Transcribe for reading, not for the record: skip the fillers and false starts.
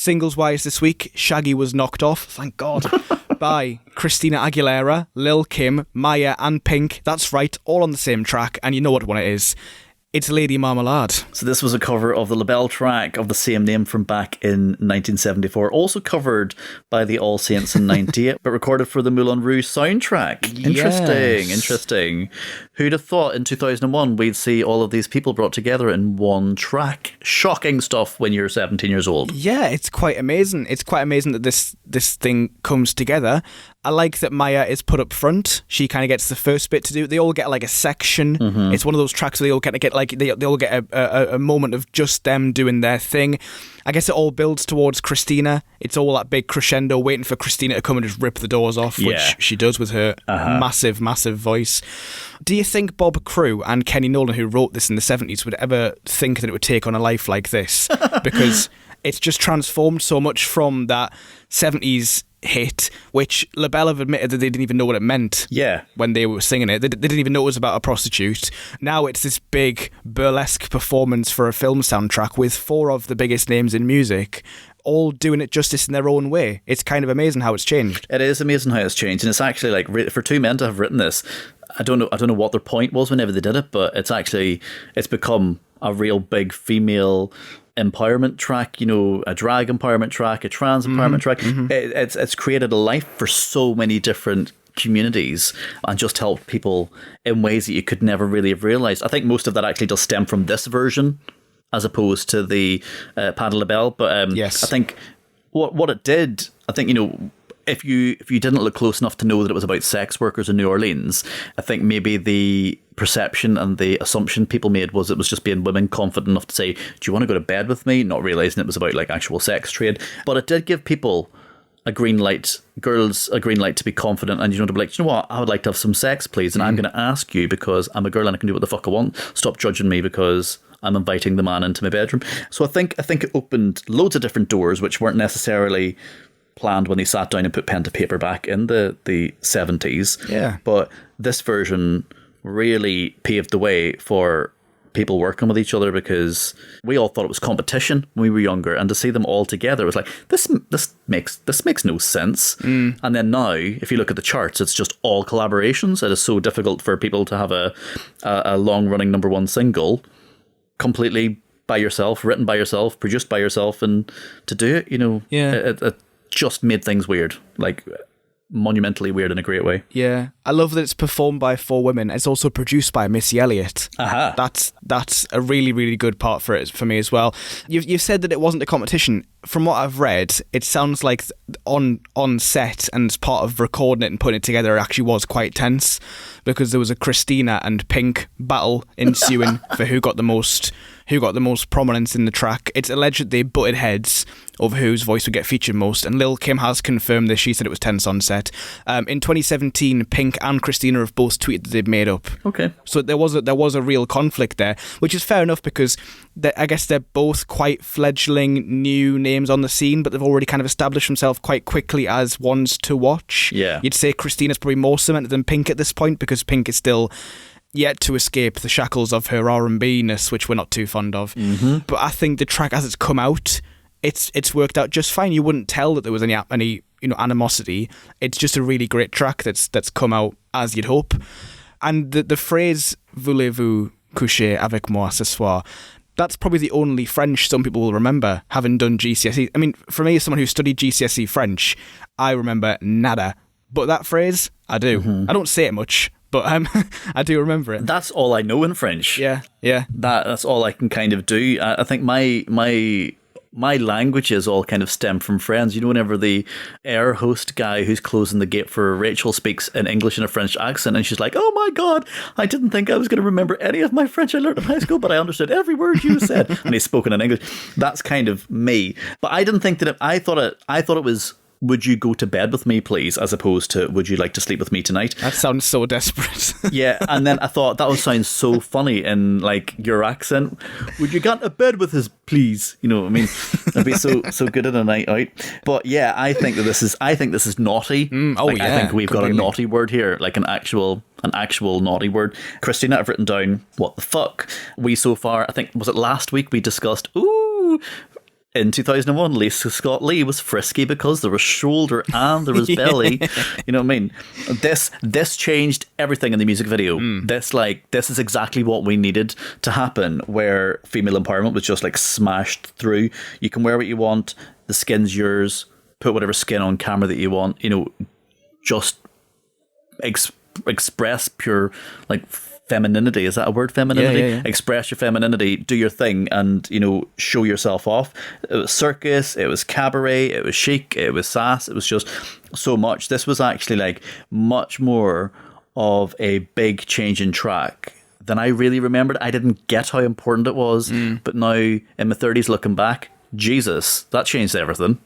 Singles-wise this week, Shaggy was knocked off, thank God, by Christina Aguilera, Lil Kim, Maya and Pink. That's right, all on the same track, and you know what one it is. It's Lady Marmalade. So this was a cover of the LaBelle track of the same name from back in 1974, also covered by the All Saints in 98, but recorded for the Moulin Rouge soundtrack. Interesting. Who'd have thought in 2001 we'd see all of these people brought together in one track? Shocking stuff when you're 17 years old. Yeah, it's quite amazing. It's quite amazing that this thing comes together. I like that Maya is put up front. She kind of gets the first bit to do. They all get like a section. Mm-hmm. It's one of those tracks where they all get like they all get a moment of just them doing their thing. I guess it all builds towards Christina. It's all that big crescendo, waiting for Christina to come and just rip the doors off, which she does with her massive voice. Do you think Bob Crewe and Kenny Nolan, who wrote this in the 70s, would ever think that it would take on a life like this? Because it's just transformed so much from that 70s hit, which LaBelle have admitted that they didn't even know what it meant when they were singing it. They didn't even know it was about a prostitute. Now it's this big burlesque performance for a film soundtrack with 4 of the biggest names in music all doing it justice in their own way. It's kind of amazing how it's changed. It is amazing how it's changed, and it's actually like for two men to have written this, I don't know what their point was whenever they did it, but it's become a real big female empowerment track, a drag empowerment track, a trans empowerment track. Mm-hmm. It's created a life for so many different communities and just helped people in ways that you could never really have realized. I think most of that actually does stem from this version as opposed to the Patti LaBelle. But yes. I think what it did, I think, if you didn't look close enough to know that it was about sex workers in New Orleans, I think maybe the perception and the assumption people made was it was just being women confident enough to say, do you want to go to bed with me? Not realizing it was about like actual sex trade. But it did give people a green light, girls a green light to be confident and, to be like, you know what, I would like to have some sex, please. And I'm going to ask you because I'm a girl and I can do what the fuck I want. Stop judging me because I'm inviting the man into my bedroom. So I think it opened loads of different doors which weren't necessarily planned when they sat down and put pen to paper back in the 70s. Yeah. But this version really paved the way for people working with each other because we all thought it was competition when we were younger, and to see them all together, it was like, this makes no sense. And then now, if you look at the charts, it's just all collaborations. It is so difficult for people to have a long-running number one single completely by yourself, written by yourself, produced by yourself, and to do it, it just made things weird, like monumentally weird in a great way. Yeah, I love that it's performed by 4 women. It's also produced by Missy Elliott. That's a really, really good part for me as well. You've said that it wasn't a competition. From what I've read, it sounds like on set and as part of recording it and putting it together, it actually was quite tense because there was a Christina and Pink battle ensuing for who got the most prominence in the track. It's alleged that they butted heads over whose voice would get featured most, and Lil Kim has confirmed this. She said it was tense on set. In 2017, Pink and Christina have both tweeted that they'd made up. Okay. So there was a real conflict there, which is fair enough because I guess they're both quite fledgling new names on the scene, but they've already kind of established themselves quite quickly as ones to watch. Yeah. You'd say Christina's probably more cemented than Pink at this point because Pink is still yet to escape the shackles of her R&B-ness, which we're not too fond of. Mm-hmm. But I think the track as it's come out, it's worked out just fine. You wouldn't tell that there was any animosity. It's just a really great track that's come out as you'd hope. And the phrase "Voulez-vous coucher avec moi ce soir," that's probably the only French some people will remember, having done GCSE. I mean, for me, as someone who studied GCSE French, I remember nada. But that phrase, I do. Mm-hmm. I don't say it much, but I do remember it. That's all I know in French. Yeah. That's all I can kind of do. I think my languages all kind of stem from friends. Whenever the air host guy who's closing the gate for Rachel speaks in English in a French accent, and she's like, oh my God, I didn't think I was going to remember any of my French I learned in high school, but I understood every word you said. And he's spoken in English. That's kind of me. But I didn't think that I thought it was, would you go to bed with me, please, as opposed to, would you like to sleep with me tonight? That sounds so desperate. Yeah, and then I thought that would sound so funny in like your accent. Would you get to bed with us, please? You know what I mean? It'd be so good at a night out. But yeah, I think this is naughty. I think we've got a naughty word here, like an actual naughty word. Christina, I've written down what the fuck. We so far, I think, was it last week we discussed, in 2001, Lisa Scott Lee was frisky because there was shoulder and there was belly. You know what I mean? This changed everything in the music video. This is exactly what we needed to happen, where female empowerment was just like smashed through. You can wear what you want. The skin's yours. Put whatever skin on camera that you want. You know, just express pure like femininity. Is that a word? Femininity? Yeah. Express your femininity, do your thing, and, you know, show yourself off. It was circus, it was cabaret, it was chic, it was sass, it was just so much. This was actually like much more of a big change in track than I really remembered. I didn't get how important it was, but now in my 30s looking back, Jesus, that changed everything.